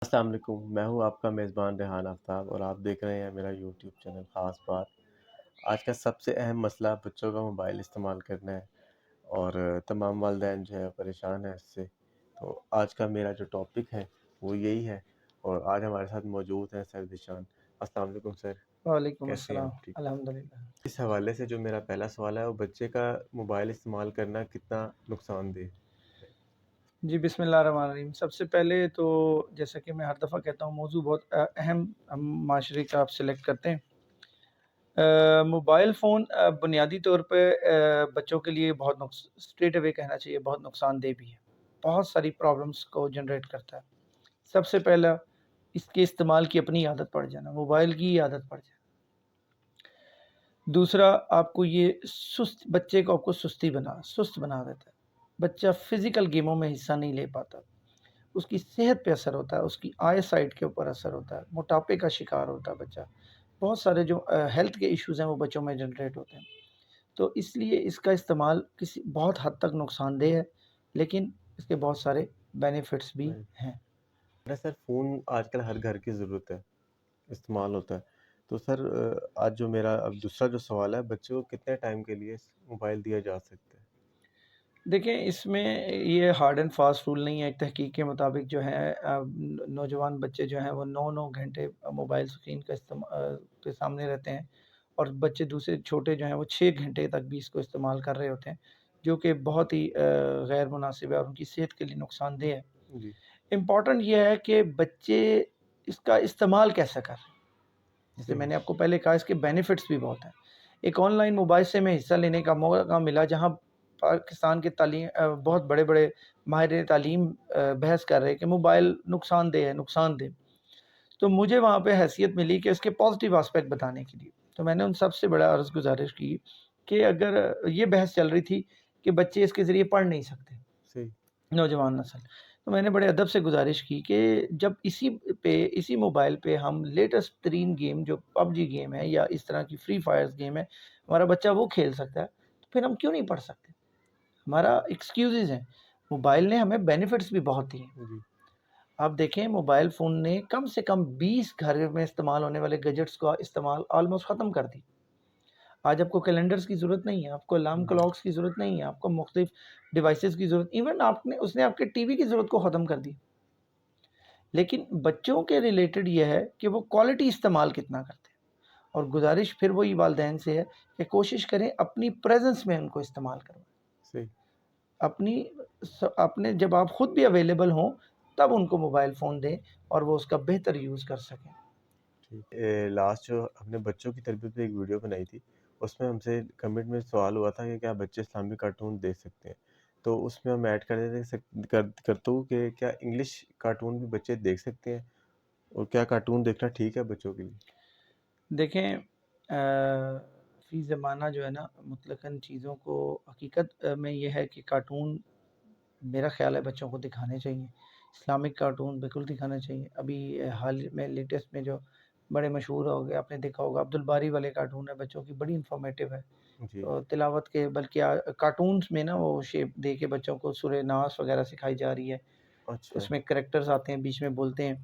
السلام علیکم، میں ہوں آپ کا میزبان ریحان آفتاب اور آپ دیکھ رہے ہیں میرا یوٹیوب چینل خاص بات۔ آج کا سب سے اہم مسئلہ بچوں کا موبائل استعمال کرنا ہے اور تمام والدین جو ہے پریشان ہیں اس سے۔ تو آج کا میرا جو ٹاپک ہے وہ یہی ہے اور آج ہمارے ساتھ موجود ہیں سر ذیشان۔ السلام علیکم سر، وعلیکم کیسے ہیں السلام، آپ؟ ٹھیک؟ الحمدللہ۔ اس حوالے سے جو میرا پہلا سوال ہے وہ بچے کا موبائل استعمال کرنا کتنا نقصان دہ؟ جی بسم اللہ الرحمن الرحیم۔ سب سے پہلے تو جیسا کہ میں ہر دفعہ کہتا ہوں، موضوع بہت اہم ہم معاشرے کا آپ سلیکٹ کرتے ہیں۔ موبائل فون بنیادی طور پہ بچوں کے لیے بہت اسٹریٹ اوے کہنا چاہیے بہت نقصان دہ بھی ہے، بہت ساری پرابلمس کو جنریٹ کرتا ہے۔ سب سے پہلا اس کے استعمال کی اپنی عادت پڑ جانا، موبائل کی عادت پڑ جانا۔ دوسرا، آپ کو یہ بچے کو آپ کو سست بنا دیتا ہے۔ بچہ فزیکل گیموں میں حصہ نہیں لے پاتا، اس کی صحت پہ اثر ہوتا ہے، اس کی آئی سائٹ کے اوپر اثر ہوتا ہے، موٹاپے کا شکار ہوتا ہے بچہ۔ بہت سارے جو ہیلتھ کے ایشوز ہیں وہ بچوں میں جنریٹ ہوتے ہیں۔ تو اس لیے اس کا استعمال بہت حد تک نقصان دہ ہے، لیکن اس کے بہت سارے بینیفٹس بھی ہیں۔ سر فون آج کل ہر گھر کی ضرورت ہے، استعمال ہوتا ہے۔ تو سر آج جو میرا اب دوسرا جو سوال ہے، بچے کو کتنے ٹائم کے لیے موبائل دیا جا سکتا ہے؟ دیکھیں، اس میں یہ ہارڈ اینڈ فاسٹ رول نہیں ہے۔ ایک تحقیق کے مطابق جو ہے نوجوان بچے جو ہیں وہ 9 گھنٹے موبائل اسکرین کا استعمال کے سامنے رہتے ہیں، اور بچے دوسرے چھوٹے جو ہیں وہ 6 گھنٹے تک بھی اس کو استعمال کر رہے ہوتے ہیں، جو کہ بہت ہی غیر مناسب ہے اور ان کی صحت کے لیے نقصان دہ ہے۔ جی امپورٹنٹ یہ ہے کہ بچے اس کا استعمال کیسا کر رہے ہیں۔ جیسے میں صحیح، نے آپ کو پہلے کہا، اس کے بینیفٹس بھی بہت ہیں۔ ایک آن لائن موبائل سے میں حصہ لینے کا موقع ملا، جہاں پاکستان کے بہت بڑے بڑے ماہرین تعلیم بحث کر رہے کہ موبائل نقصان دہ ہے، نقصان دہ۔ تو مجھے وہاں پہ حیثیت ملی کہ اس کے پازیٹیو آسپیکٹ بتانے کے لیے۔ تو میں نے ان سب سے بڑا عرض گزارش کی کہ اگر یہ بحث چل رہی تھی کہ بچے اس کے ذریعے پڑھ نہیں سکتے، صحیح، نوجوان نسل، تو میں نے بڑے ادب سے گزارش کی کہ جب اسی موبائل پہ ہم لیٹسٹ ترین گیم جو پب جی گیم ہے یا اس طرح کی فری فائرز گیم ہے، ہمارا بچہ وہ کھیل سکتا ہے، تو پھر ہم کیوں نہیں پڑھ سکتے؟ ہمارا ایکسکیوزز ہیں۔ موبائل نے ہمیں بینیفٹس بھی بہت دیے۔ جی آپ دیکھیں، موبائل فون نے کم سے کم 20 گھر میں استعمال ہونے والے گیجٹس کا استعمال آلموسٹ ختم کر دی۔ آج آپ کو کیلنڈرز کی ضرورت نہیں ہے، آپ کو الارم کلاکس کی ضرورت نہیں ہے، آپ کو مختلف ڈیوائسز کی ضرورت، ایون اس نے آپ کے ٹی وی کی ضرورت کو ختم کر دی۔ لیکن بچوں کے ریلیٹڈ یہ ہے کہ وہ کوالٹی استعمال کتنا کرتے ہیں، اور گزارش پھر وہی والدین سے ہے کہ کوشش کریں اپنی پریزنس میں ان کو استعمال کروائیں۔ صحیح۔ اپنے جب آپ خود بھی اویلیبل ہوں تب ان کو موبائل فون دیں اور وہ اس کا بہتر یوز کر سکیں۔ ٹھیک، لاسٹ جو ہم نے بچوں کی تربیت پہ ایک ویڈیو بنائی تھی، اس میں ہم سے کمنٹ میں سوال ہوا تھا کہ کیا بچے اسلامی کارٹون دیکھ سکتے ہیں؟ تو اس میں ہم ایڈ کر دیتے کرتا ہوں کہ کیا انگلش کارٹون بھی بچے دیکھ سکتے ہیں، اور کیا کارٹون دیکھنا ٹھیک ہے بچوں کے لیے؟ دیکھیں، فی زمانہ جو ہے نا، مطلقاً چیزوں کو حقیقت میں یہ ہے کہ کارٹون میرا خیال ہے بچوں کو دکھانے چاہیے۔ اسلامک کارٹون بالکل دکھانا چاہیے۔ ابھی حال میں لیٹسٹ میں جو بڑے مشہور ہو گئے، آپ نے دیکھا ہوگا، عبدالباری والے کارٹون ہے بچوں کی، بڑی انفارمیٹیو ہے۔ جی تلاوت کے بلکہ کارٹونز میں نا وہ شیپ دے کے بچوں کو سورہ ناس وغیرہ سکھائی جا رہی ہے۔ اچھا، اس میں کریکٹرز آتے ہیں، بیچ میں بولتے ہیں۔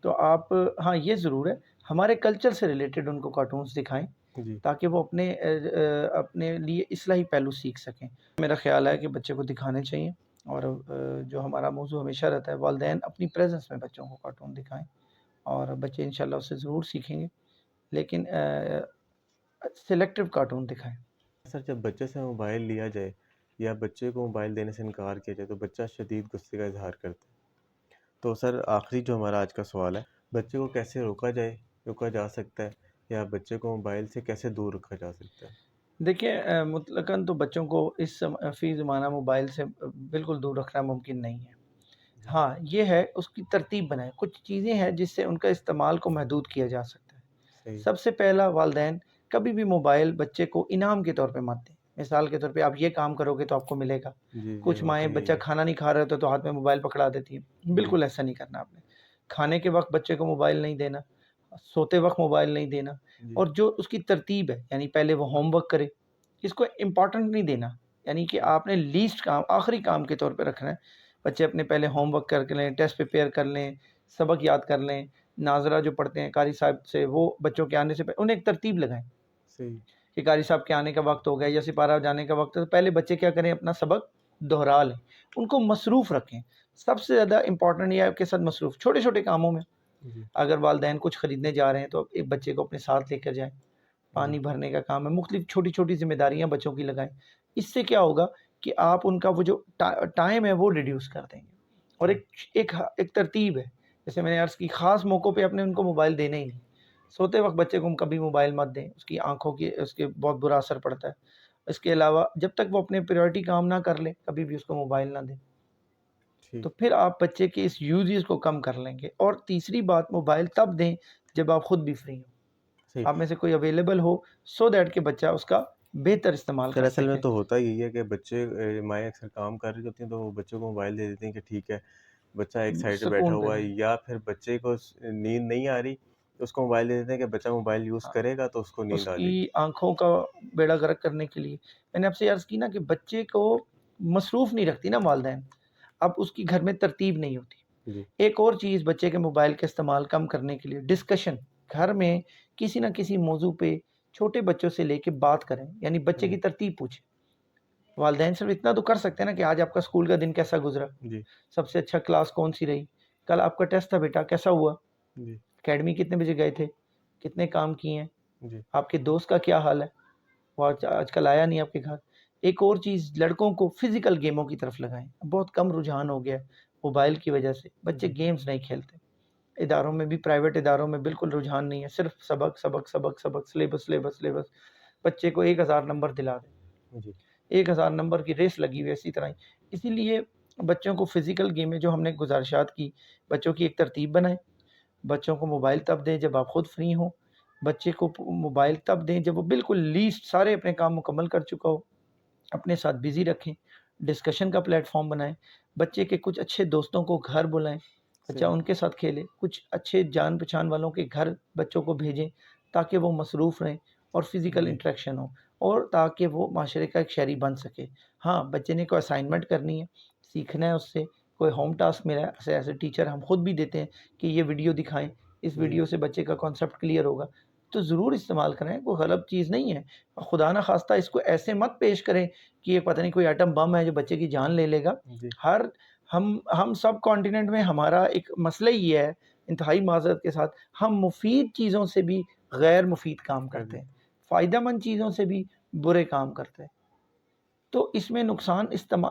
تو آپ، ہاں یہ ضرور ہے، ہمارے کلچر سے ریلیٹڈ ان کو کارٹونز دکھائیں جی تاکہ وہ اپنے لیے اصلاحی پہلو سیکھ سکیں۔ میرا خیال ہے کہ بچے کو دکھانے چاہیے، اور جو ہمارا موضوع ہمیشہ رہتا ہے، والدین اپنی پریزنس میں بچوں کو کارٹون دکھائیں اور بچے انشاءاللہ اس سے ضرور سیکھیں گے، لیکن سلیکٹیو کارٹون دکھائیں۔ سر، جب بچے سے موبائل لیا جائے یا بچے کو موبائل دینے سے انکار کیا جائے تو بچہ شدید غصے کا اظہار کرتا ہے۔ تو سر آخری جو ہمارا آج کا سوال ہے، بچے کو کیسے روکا جا سکتا ہے، یا بچے کو موبائل سے کیسے دور رکھا جا سکتا ہے؟ دیکھیں، مطلقاً تو بچوں کو فی زمانہ موبائل سے بالکل دور رکھنا ممکن نہیں ہے۔ ہاں یہ ہے، اس کی ترتیب بنائیں، کچھ چیزیں ہیں جس سے ان کا استعمال کو محدود کیا جا سکتا ہے۔ صحیح، سب سے پہلا، والدین کبھی بھی موبائل بچے کو انعام کے طور پہ مت دیں۔ مثال کے طور پہ آپ یہ کام کرو گے تو آپ کو ملے گا۔ جی جی، کچھ مائیں ہوتا بچہ یہی ہے۔ کھانا نہیں کھا رہا ہوتا تو ہاتھ میں موبائل پکڑا دیتی ہیں، جی بالکل ایسا نہیں کرنا آپ نے۔ کھانے کے وقت بچے کو موبائل نہیں دینا، سوتے وقت موبائل نہیں دینا، جی اور جو اس کی ترتیب ہے، یعنی پہلے وہ ہوم ورک کرے، اس کو امپورٹنٹ نہیں دینا، یعنی کہ آپ نے لیسٹ کام، آخری کام کے طور پہ رکھنا ہے۔ بچے اپنے پہلے ہوم ورک کر کے لیں، ٹیسٹ پریپیئر کر لیں، سبق یاد کر لیں. ناظرہ جو پڑھتے ہیں قاری صاحب سے, وہ بچوں کے آنے سے انہیں ایک ترتیب لگائیں صحیح. کہ قاری صاحب کے آنے کا وقت ہو گیا یا سپارہ جانے کا وقت ہے, تو پہلے بچے کیا کریں, اپنا سبق دہرا لیں, ان کو مصروف رکھیں. سب سے زیادہ امپورٹنٹ یہ ہے آپ کے ساتھ مصروف چھوٹے چھوٹے کاموں میں. جی. اگر والدین کچھ خریدنے جا رہے ہیں تو ایک بچے کو اپنے ساتھ لے کر جائیں. پانی بھرنے کا کام ہے, مختلف چھوٹی چھوٹی ذمہ داریاں بچوں کی لگائیں. اس سے کیا ہوگا کہ آپ ان کا وہ جو ٹائم ہے وہ ریڈیوس کر دیں گے. اور ایک ترتیب ہے, جیسے میں نے عرض کی, خاص موقعوں پہ اپنے ان کو موبائل دینا ہی نہیں. سوتے وقت بچے کو ہم کبھی موبائل مت دیں, اس کی آنکھوں کی اس کے بہت برا اثر پڑتا ہے. اس کے علاوہ جب تک وہ اپنے پریورٹی کام نہ کر لے کبھی بھی اس کو موبائل نہ دیں. تو پھر آپ بچے کے اس یوزز کو کم کر لیں گے. اور تیسری بات, موبائل تب دیں جب آپ خود بھی فری ہوں, آپ میں سے کوئی اویلیبل ہو, سو دیٹ کہ بچہ اس کا بہتر استعمال کر دراصل میں سکے. تو ہوتا یہی ہے کہ بچے مائیں اکثر کام کر رہی ہوتی ہیں تو وہ بچوں کو موبائل دے دیتے ہیں کہ ٹھیک ہے بچہ ایک سائڈ پہ بیٹھا سکون ہوا ہے, رہے. یا پھر بچے کو نیند نہیں آ رہی تو اس کو موبائل دے دیتے ہیں کہ بچہ موبائل یوز کرے گا تو اس کو اس نیند آ جائے کی گی. آنکھوں کا بیڑا غرق کرنے کے لیے میں نے آپ سے عرض کی نا کہ بچے کو مصروف نہیں رکھتی نا والدین, اب اس کی گھر میں ترتیب نہیں ہوتی. جی. ایک اور چیز بچے کے موبائل کا استعمال کم کرنے کے لیے, ڈسکشن. گھر میں کسی نہ کسی موضوع پہ چھوٹے بچوں سے لے کے بات کریں, یعنی بچے کی ترتیب پوچھیں. والدین صرف اتنا تو کر سکتے ہیں نا کہ آج آپ کا اسکول کا دن کیسا گزرا, جی. سب سے اچھا کلاس کون سی رہی, کل آپ کا ٹیسٹ تھا بیٹا کیسا ہوا, جی. اکیڈمی کتنے بجے گئے تھے, کتنے کام کیے ہیں, جی. آپ کے دوست کا کیا حال ہے, وہ آج کل آیا نہیں آپ کے گھر. ایک اور چیز, لڑکوں کو فزیکل گیموں کی طرف لگائیں. بہت کم رجحان ہو گیا ہے موبائل کی وجہ سے, بچے گیمز نہیں کھیلتے. اداروں میں بھی, پرائیویٹ اداروں میں بالکل رجحان نہیں ہے, صرف سبق سبق سبق سبق, سلیبس سلیبس سلیبس. بچے کو 1000 نمبر دلا دیں, جی. 1000 نمبر کی ریس لگی ہوئی ہے اسی طرح ہی. اسی لیے بچوں کو فزیکل گیمیں, جو ہم نے گزارشات کی, بچوں کی ایک ترتیب بنائیں. بچوں کو موبائل تب دیں جب آپ خود فری ہوں. بچے کو موبائل تب دیں جب وہ بالکل لیسٹ سارے اپنے کام مکمل کر چکا ہو. اپنے ساتھ بزی رکھیں. ڈسکشن کا پلیٹ فارم بنائیں. بچے کے کچھ اچھے دوستوں کو گھر بلائیں, بچہ ان کے ساتھ کھیلے. کچھ اچھے جان پہچان والوں کے گھر بچوں کو بھیجیں تاکہ وہ مصروف رہیں اور فزیکل انٹریکشن ہو, اور تاکہ وہ معاشرے کا ایک شہری بن سکے. ہاں, بچے نے کوئی اسائنمنٹ کرنی ہے, سیکھنا ہے اس سے, کوئی ہوم ٹاسک ملا ہے, ایز اے ٹیچر ہم خود بھی دیتے ہیں کہ یہ ویڈیو دکھائیں, اس ویڈیو سے بچے کا کانسیپٹ کلیئر ہوگا, تو ضرور استعمال کریں. کوئی غلط چیز نہیں ہے. خدا نہ خواستہ اس کو ایسے مت پیش کریں کہ یہ پتہ نہیں کوئی ایٹم بم ہے جو بچے کی جان لے لے گا. ہم سب کانٹیننٹ میں ہمارا ایک مسئلہ یہ ہے, انتہائی معذرت کے ساتھ, ہم مفید چیزوں سے بھی غیر مفید کام کرتے ہیں, فائدہ مند چیزوں سے بھی برے کام کرتے ہیں. تو اس میں نقصان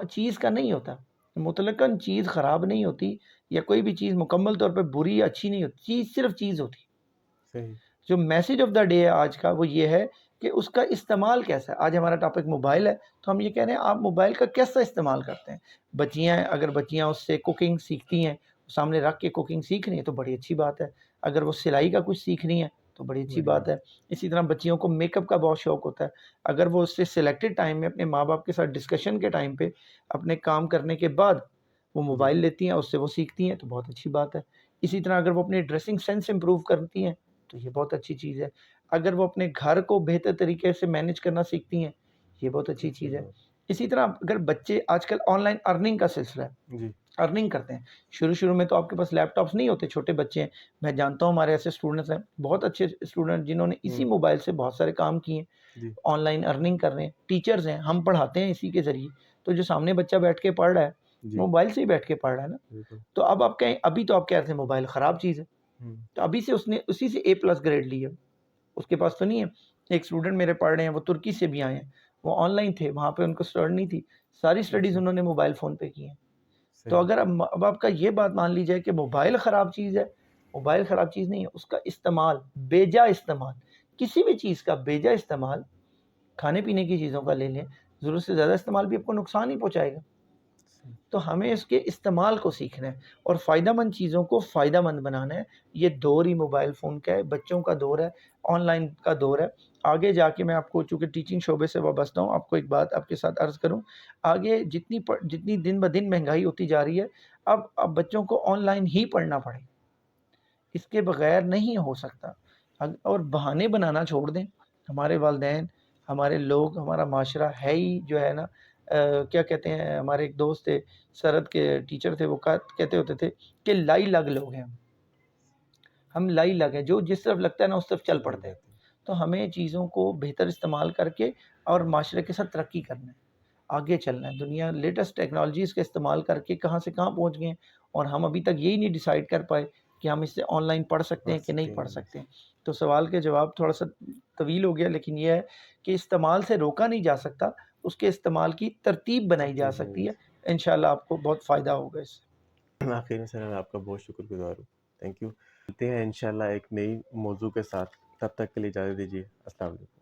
چیز کا نہیں ہوتا. مطلقاً چیز خراب نہیں ہوتی, یا کوئی بھی چیز مکمل طور پہ بری یا اچھی نہیں ہوتی. چیز صرف چیز ہوتی. جو میسیج آف دا ڈے ہے آج کا, وہ یہ ہے کہ اس کا استعمال کیسا ہے. آج ہمارا ٹاپک موبائل ہے, تو ہم یہ کہہ رہے ہیں آپ موبائل کا کیسا استعمال کرتے ہیں. بچیاں ہیں, اگر بچیاں اس سے کوکنگ سیکھتی ہیں, سامنے رکھ کے کوکنگ سیکھ رہی ہیں تو بڑی اچھی بات ہے. اگر وہ سلائی کا کچھ سیکھ رہی ہیں تو بڑی اچھی بات ہے. اسی طرح بچیوں کو میک اپ کا بہت شوق ہوتا ہے, اگر وہ اس سے سلیکٹڈ ٹائم میں اپنے ماں باپ کے ساتھ ڈسکشن کے ٹائم پہ اپنے کام کرنے کے بعد وہ موبائل لیتی ہیں, اس سے وہ سیکھتی ہیں تو بہت اچھی بات ہے. اسی طرح اگر وہ اپنی ڈریسنگ سینس امپروو کرتی ہیں تو یہ بہت اچھی چیز ہے. اگر وہ اپنے گھر کو بہتر طریقے سے مینیج کرنا سیکھتی ہیں, یہ بہت اچھی چیز ہے. اسی طرح اگر بچے, آج کل آن لائن ارننگ کا سلسلہ ہے, ارننگ کرتے ہیں. شروع میں تو آپ کے پاس لیپ ٹاپس نہیں ہوتے, چھوٹے بچے ہیں. میں جانتا ہوں ہمارے ایسے اسٹوڈنٹس ہیں, بہت اچھے اسٹوڈنٹ جنہوں نے اسی موبائل سے بہت سارے کام کیے ہیں, آن لائن ارننگ کر رہے ہیں. ٹیچرز ہیں, ہم پڑھاتے ہیں اسی کے ذریعے. تو جو سامنے بچہ بیٹھ کے پڑھ رہا ہے, موبائل سے ہی بیٹھ کے پڑھ رہا ہے نا. تو اب آپ کہیں, ابھی تو آپ کہہ رہے تھے موبائل خراب چیز ہے, تو ابھی سے اس نے اسی سے A+ گریڈ لی ہے. اس کے پاس تو نہیں ہے. ایک اسٹوڈنٹ میرے پڑھ رہے ہیں, وہ ترکی سے بھی آئے ہیں, وہ آن لائن تھے, وہاں پہ ان کو اسٹڈی نہیں تھی, ساری اسٹڈیز انہوں نے موبائل فون پہ کی ہیں. تو اگر اب آپ کا یہ بات مان لی جائے کہ موبائل خراب چیز ہے, موبائل خراب چیز نہیں ہے. اس کا استعمال, بیجا استعمال, کسی بھی چیز کا بیجا استعمال, کھانے پینے کی چیزوں کا لے لیں, ضرورت سے زیادہ استعمال بھی آپ کو نقصان ہی پہنچائے گا. تو ہمیں اس کے استعمال کو سیکھنا ہے اور فائدہ مند چیزوں کو فائدہ مند بنانا ہے. یہ دور ہی موبائل فون کا ہے, بچوں کا دور ہے, آن لائن کا دور ہے. آگے جا کے میں آپ کو, چونکہ ٹیچنگ شعبے سے وابستہ ہوں, آپ کو ایک بات آپ کے ساتھ عرض کروں. آگے جتنی دن بدن مہنگائی ہوتی جا رہی ہے, اب بچوں کو آن لائن ہی پڑھنا پڑے, اس کے بغیر نہیں ہو سکتا. اور بہانے بنانا چھوڑ دیں. ہمارے والدین, ہمارے لوگ, ہمارا معاشرہ ہے ہی جو ہے نا, کیا کہتے ہیں, ہمارے ایک دوست تھے, سرد کے ٹیچر تھے, وہ کہتے ہوتے تھے کہ لائی لگ لوگ ہیں. ہم لائی لگ ہیں، جو جس طرف لگتا ہے نا اس طرف چل پڑتے ہیں. جاتے ہیں. تو ہمیں چیزوں کو بہتر استعمال کر کے اور معاشرے کے ساتھ ترقی کرنا ہے، آگے چلنا ہے. دنیا لیٹسٹ ٹیکنالوجیز کا استعمال کر کے کہاں سے کہاں پہنچ گئے ہیں، اور ہم ابھی تک یہی نہیں ڈیسائیڈ کر پائے کہ ہم اس سے آن لائن پڑھ سکتے ہیں کہ نہیں پڑھ سکتے ہیں. تو سوال کے جواب تھوڑا سا طویل ہو گیا، لیکن یہ ہے کہ استعمال سے روکا نہیں جا سکتا، اس کے استعمال کی ترتیب بنائی جا سکتی ہے. انشاءاللہ آپ کو بہت فائدہ ہوگا اس سے. آخر میں سر میں آپ کا بہت شکر گزار ہوں. Thank you. ملتے ہیں انشاءاللہ ایک نئی موضوع کے ساتھ. تب تک کے لیے اجازت دیجیے. السلام علیکم.